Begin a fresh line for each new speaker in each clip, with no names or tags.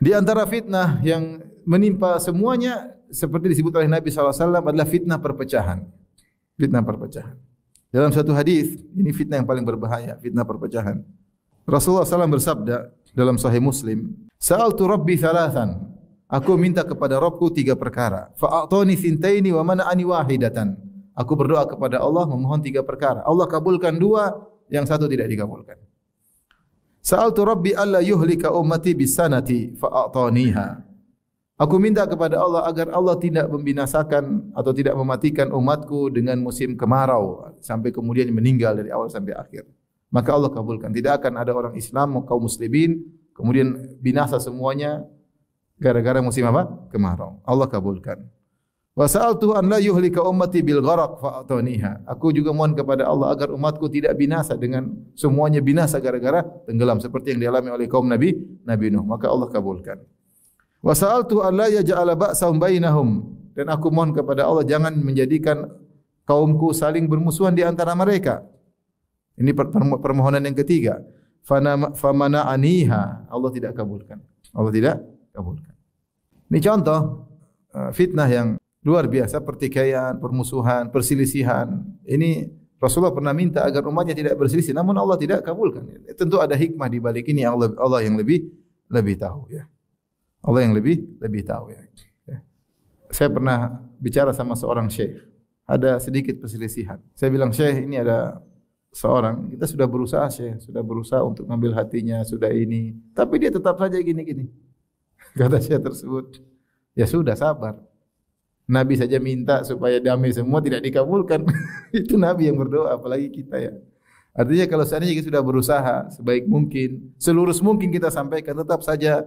Di antara fitnah yang menimpa semuanya seperti disebut oleh Nabi SAW adalah fitnah perpecahan. Fitnah perpecahan. Dalam satu hadis, ini fitnah yang paling berbahaya, fitnah perpecahan. Rasulullah SAW bersabda dalam Sahih Muslim, "Sa'altu Rabbi thalathan." Aku minta kepada Rabbku 3 perkara. Fa'atani thintaini wa mana'ani wahidatan. Aku berdoa kepada Allah memohon 3 perkara. Allah kabulkan 2, yang 1 tidak dikabulkan. Sa'altu Rabbi alla yuhlika ummati bisanati fa'ataniha. Aku minta kepada Allah agar Allah tidak membinasakan atau tidak mematikan umatku dengan musim kemarau sampai kemudian meninggal dari awal sampai akhir. Maka Allah kabulkan. Tidak akan ada orang Islam kaum muslimin kemudian binasa semuanya gara-gara musim apa? Kemarau. Allah kabulkan. Wa sa'altu an la yuhlika ummati bil gharaq fa'ataniha. Aku juga mohon kepada Allah agar umatku tidak binasa dengan semuanya binasa gara-gara tenggelam seperti yang dialami oleh kaum Nabi Nuh. Maka Allah kabulkan. Wa sa'altu an la yaj'ala ba'sahum bainahum. Dan aku mohon kepada Allah jangan menjadikan kaumku saling bermusuhan di antara mereka. Ini permohonan yang ketiga. Famana'aniha. Allah tidak kabulkan. Allah tidak kabulkan. Ini contoh fitnah yang luar biasa, pertikaian, permusuhan, perselisihan. Ini Rasulullah pernah minta agar umatnya tidak berselisih, namun Allah tidak kabulkan. Tentu ada hikmah di balik ini, Allah yang lebih tahu ya. Allah yang lebih tahu ya. Saya pernah bicara sama seorang syekh. Ada sedikit perselisihan. Saya bilang, "Syekh, ini ada seorang, kita sudah berusaha Syekh, sudah berusaha untuk mengambil hatinya, sudah ini, tapi dia tetap saja gini-gini." Kata syekh tersebut, "Ya sudah, sabar. Nabi saja minta supaya damai semua tidak dikabulkan." Itu Nabi yang berdoa, apalagi kita ya. Artinya kalau seandainya kita sudah berusaha sebaik mungkin, selurus mungkin kita sampaikan, tetap saja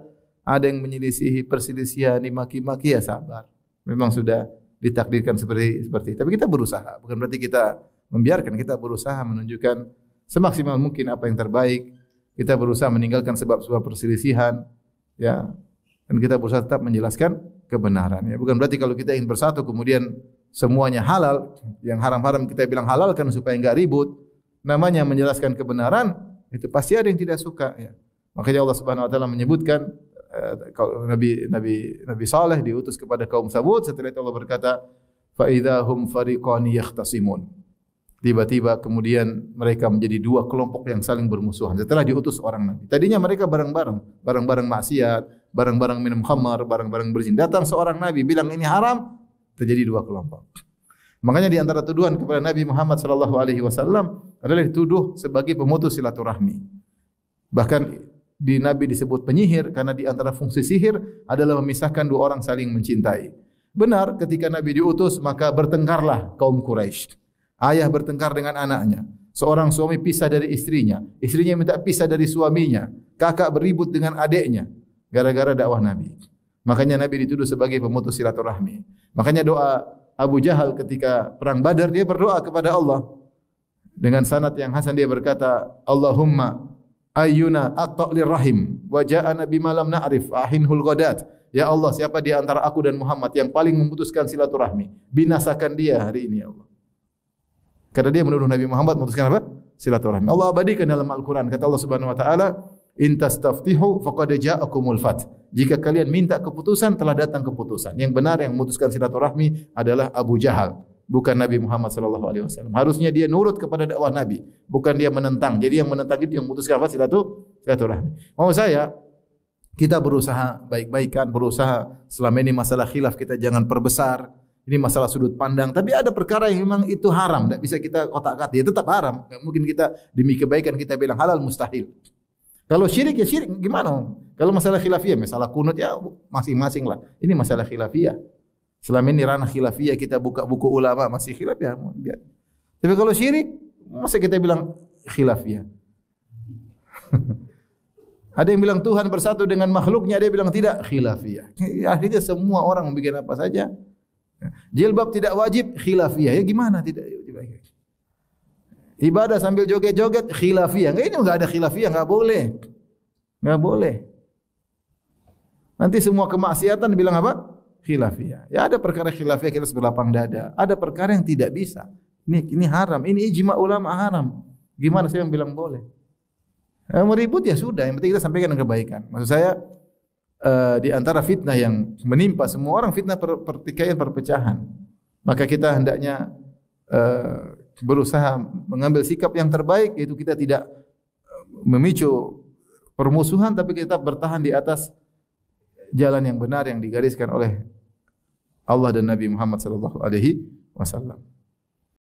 ada yang menyelisihi, perselisihan, dimaki-maki, ya sabar. Memang sudah ditakdirkan seperti itu. Tapi kita berusaha, bukan berarti kita membiarkan, kita berusaha menunjukkan semaksimal mungkin apa yang terbaik. Kita berusaha meninggalkan sebab-sebab perselisihan, ya. Dan kita berusaha tetap menjelaskan kebenaran. Ya, bukan berarti kalau kita ingin bersatu kemudian semuanya halal, yang haram-haram kita bilang halalkan supaya enggak ribut. Namanya menjelaskan kebenaran, itu pasti ada yang tidak suka. Ya. Makanya Allah Subhanahu Wa Taala menyebutkan kalau Nabi Saleh diutus kepada kaum Samud, setelah itu Allah berkata, fa idahum fariqani yakhtasimun. Tiba-tiba kemudian mereka menjadi 2 kelompok yang saling bermusuhan. Setelah diutus orang Nabi. Tadinya mereka bareng-bareng maksiat, bareng-bareng minum khamar, bareng-bareng berzina. Datang seorang Nabi bilang ini haram, terjadi 2 kelompok. Makanya di antara tuduhan kepada Nabi Muhammad sallallahu alaihi wasallam adalah dituduh sebagai pemutus silaturahmi. Bahkan di Nabi disebut penyihir karena di antara fungsi sihir adalah memisahkan 2 orang saling mencintai. Benar, ketika Nabi diutus maka bertengkarlah kaum Quraisy. Ayah bertengkar dengan anaknya. Seorang suami pisah dari istrinya. Istrinya minta pisah dari suaminya. Kakak beribut dengan adiknya. Gara-gara dakwah Nabi. Makanya Nabi dituduh sebagai pemutus silaturahmi. Makanya doa Abu Jahal ketika perang Badar, dia berdoa kepada Allah. Dengan sanad yang hasan dia berkata, Allahumma ayyuna aqta'lir rahim. Wa ja'ana bima lam na'rif ahinhul ghadat. Ya Allah, siapa di antara aku dan Muhammad yang paling memutuskan silaturahmi? Binasakan dia hari ini ya Allah. Karena dia menuduh Nabi Muhammad memutuskan apa? Silaturahmi. Allah abadikan dalam Al-Quran. Kata Allah Subhanahu Wa Taala, "In tastaftihu faqad ja'akumul fath." Jika kalian minta keputusan, telah datang keputusan. Yang benar yang memutuskan silaturahmi adalah Abu Jahal, bukan Nabi Muhammad sallallahu alaihi wasallam. Harusnya dia nurut kepada dakwah Nabi, bukan dia menentang. Jadi yang menentang itu yang memutuskan apa? Silaturahmi. Mau saya kita berusaha baik-baikan, berusaha selama ini masalah khilaf kita jangan perbesar. Ini masalah sudut pandang, tapi ada perkara yang memang itu haram, tidak bisa kita kotak-katik, ya tetap haram. Tidak mungkin kita demi kebaikan kita bilang halal, mustahil. Kalau syirik ya syirik, gimana? Kalau masalah khilafiyah, masalah kunut ya masing-masing lah. Ini masalah khilafiyah. Selama ini ranah khilafiyah kita buka buku ulama masih khilafiyah. Tapi kalau syirik, masa kita bilang khilafiyah? Ada yang bilang Tuhan bersatu dengan makhluknya, ada yang bilang tidak, khilafiyah. Akhirnya semua orang membuat apa saja. Jilbab tidak wajib, khilafiyah. Ya gimana tidak? Ibadah sambil joget-joget, khilafiyah. Ini enggak ada khilafiyah, enggak boleh. Enggak boleh. Nanti semua kemaksiatan dibilang apa? Khilafiyah. Ya ada perkara khilafiyah kita berlapang dada. Ada perkara yang tidak bisa. Ini haram. Ini ijma ulama haram. Gimana saya yang bilang boleh? Mau ribut ya sudah. Yang penting kita sampaikan kebaikan. Maksud saya, di antara fitnah yang menimpa semua orang, fitnah pertikaian, perpecahan. Maka kita hendaknya berusaha mengambil sikap yang terbaik, yaitu kita tidak memicu permusuhan, tapi kita bertahan di atas jalan yang benar yang digariskan oleh Allah dan Nabi Muhammad sallallahu alaihi wasallam.